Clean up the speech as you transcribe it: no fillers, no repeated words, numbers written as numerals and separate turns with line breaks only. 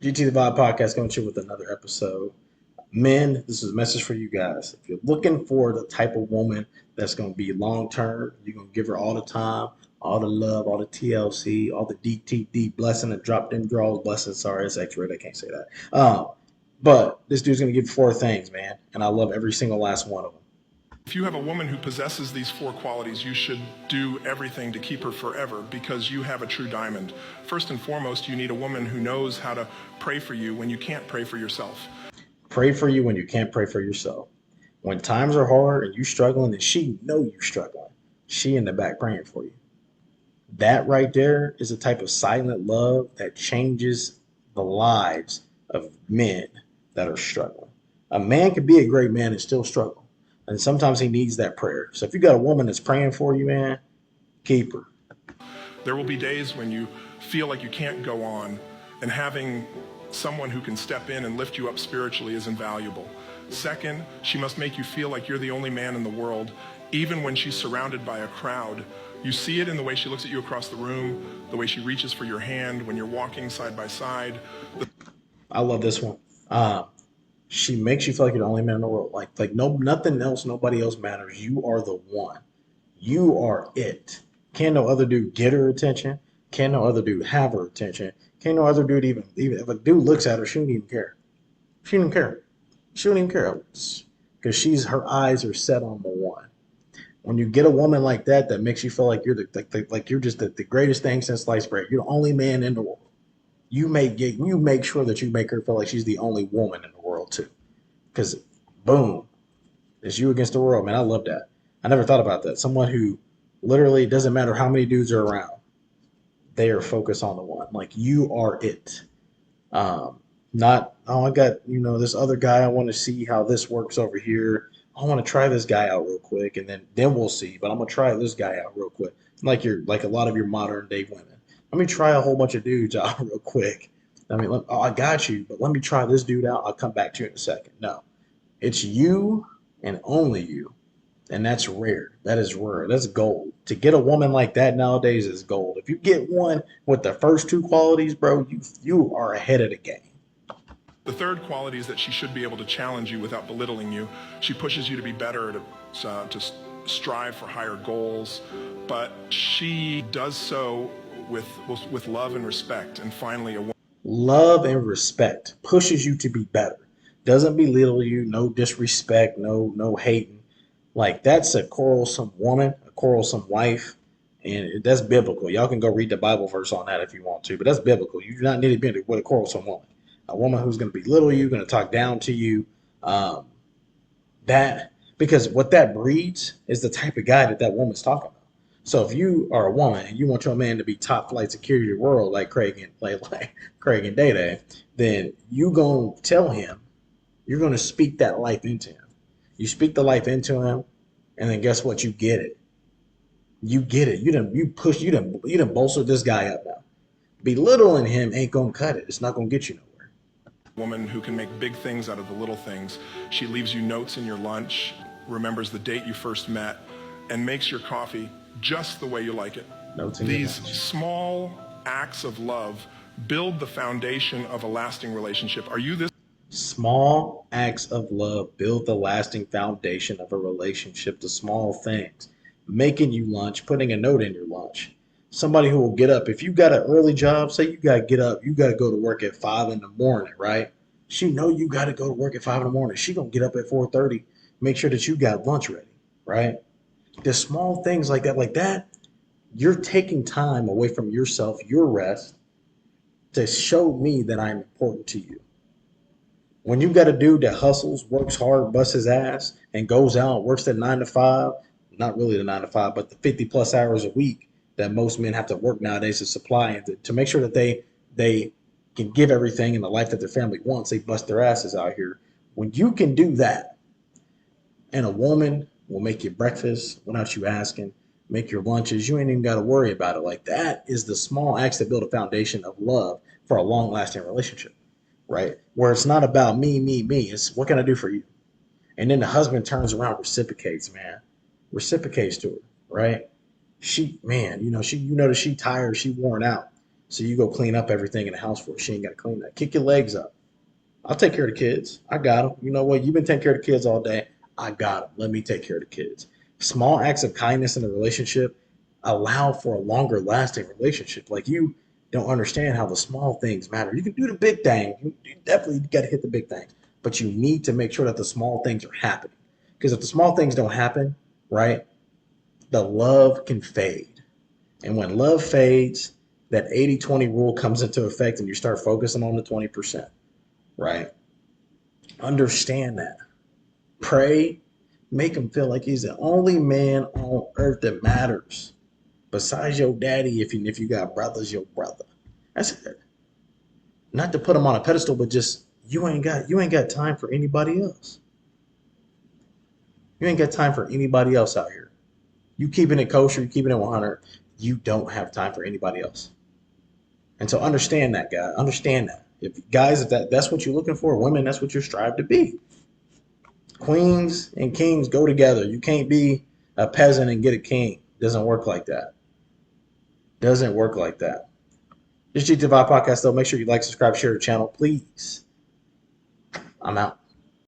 GT the Vibe Podcast coming to you with another episode. Men, this is a message for you guys. If you're looking for the type of woman that's going to be long term, you're going to give her all the time, all the love, all the TLC, all the DTD blessing and drop them draws blessing. Sorry, it's X-rated. I can't say that. But this dude's going to give you four things, man, and I love every single last one of them.
If you have a woman who possesses these four qualities, you should do everything to keep her forever because you have a true diamond. First and foremost, you need a woman who knows how to pray for you when you can't pray for yourself.
Pray for you when you can't pray for yourself. When times are hard and you struggling, and she know you struggling, she in the back praying for you. That right there is a type of silent love that changes the lives of men that are struggling. A man can be a great man and still struggle. And sometimes he needs that prayer. So if you got a woman that's praying for you, man, keep her.
There will be days when you feel like you can't go on, and having someone who can step in and lift you up spiritually is invaluable. Second, she must make you feel like you're the only man in the world, even when she's surrounded by a crowd. You see it in the way she looks at you across the room, the way she reaches for your hand when you're walking side by side.
I love this one. She makes you feel like you're the only man in the world. Like no, nothing else, nobody else matters. You are the one. You are it. Can't no other dude get her attention. Can't no other dude have her attention. Can't no other dude even if a dude looks at her, she don't even care. She don't even care. She don't even care because her eyes are set on the one. When you get a woman like that, that makes you feel like you're like you're just the greatest thing since sliced bread. You're the only man in the world. You make sure that you make her feel like she's the only woman in the world too. Because boom, it's you against the world, man. I love that. I never thought about that. Someone who literally doesn't matter how many dudes are around, they are focused on the one. Like you are it. Not I got this other guy. I want to see how this works over here. I want to try this guy out real quick, and then we'll see. But I'm gonna try this guy out real quick. Like a lot of your modern day women. Let me try a whole bunch of dudes out real quick. I got you, but let me try this dude out. I'll come back to you in a second. No, it's you and only you, and that's rare. That is rare. That's gold. To get a woman like that nowadays is gold. If you get one with the first two qualities, bro, you are ahead of the game.
The third quality is that she should be able to challenge you without belittling you. She pushes you to be better, to strive for higher goals, but she does so with love and respect. And finally,
Love and respect pushes you to be better. Doesn't belittle you. No disrespect. No hating. Like that's a quarrelsome woman, a quarrelsome wife, and that's biblical. Y'all can go read the Bible verse on that if you want to, but that's biblical. You do not need to be with a quarrelsome woman. A woman who's going to belittle you, going to talk down to you. Um, that because what that breeds is the type of guy that woman's talking about. So if you are a woman and you want your man to be top flight security of the world like Craig and like Craig and Day Day, then you gonna tell him you're gonna speak that life into him. You speak the life into him, and then guess what? You get it. You get it. You done bolster this guy up now. Belittling him ain't gonna cut it. It's not gonna get you nowhere.
woman who can make big things out of the little things. She leaves you notes in your lunch, remembers the date you first met, and makes your coffee just the way you like it.
Notes in your
These
lunch.
small acts of love build the foundation of a lasting relationship. Are you this?
Small acts of love build the lasting foundation of a relationship. The small things, making you lunch, putting a note in your lunch. Somebody who will get up. If you got an early job, say you got to get up, you got to go to work at 5 in the morning, right? She know you got to go to work at 5 in the morning. She gonna get up at 4:30, make sure that you got lunch ready, right? The small things like that, you're taking time away from yourself, your rest, to show me that I'm important to you. When you got a dude that hustles, works hard, busts his ass, and goes out, works the 9 to 5, not really the 9 to 5, but the 50 plus hours a week that most men have to work nowadays to supply and to make sure that they can give everything in the life that their family wants, they bust their asses out here. When you can do that, and a woman will make you breakfast without you asking, make your lunches, you ain't even got to worry about it. Like that is the small acts that build a foundation of love for a long lasting relationship, right? Where it's not about me, me, me. It's what can I do for you? And then the husband turns around, reciprocates, man, reciprocates to her, right? Man, she that she tired, she worn out. So you go clean up everything in the house for her. She ain't got to clean that. Kick your legs up. I'll take care of the kids. I got them. You know what? You've been taking care of the kids all day. I got them. Let me take care of the kids. Small acts of kindness in a relationship allow for a longer lasting relationship. Like you don't understand how the small things matter. You can do the big thing. You definitely got to hit the big things, but you need to make sure that the small things are happening. Because if the small things don't happen, right, the love can fade. And when love fades, that 80-20 rule comes into effect and you start focusing on the 20%, right? Understand that. Pray, make him feel like he's the only man on earth that matters. Besides your daddy, if you got brothers, your brother. That's it. Not to put him on a pedestal, but just you ain't got time for anybody else. You ain't got time for anybody else out here. You keeping it kosher, you keeping it 100. You don't have time for anybody else. And so understand that, guy. Understand that. If guys, if that's what you're looking for, women, that's what you're striving to be. Queens and kings go together. You can't be a peasant and get a king. Doesn't work like that. Doesn't work like that. This GTV podcast, though. Make sure you like, subscribe, share the channel, please. I'm out.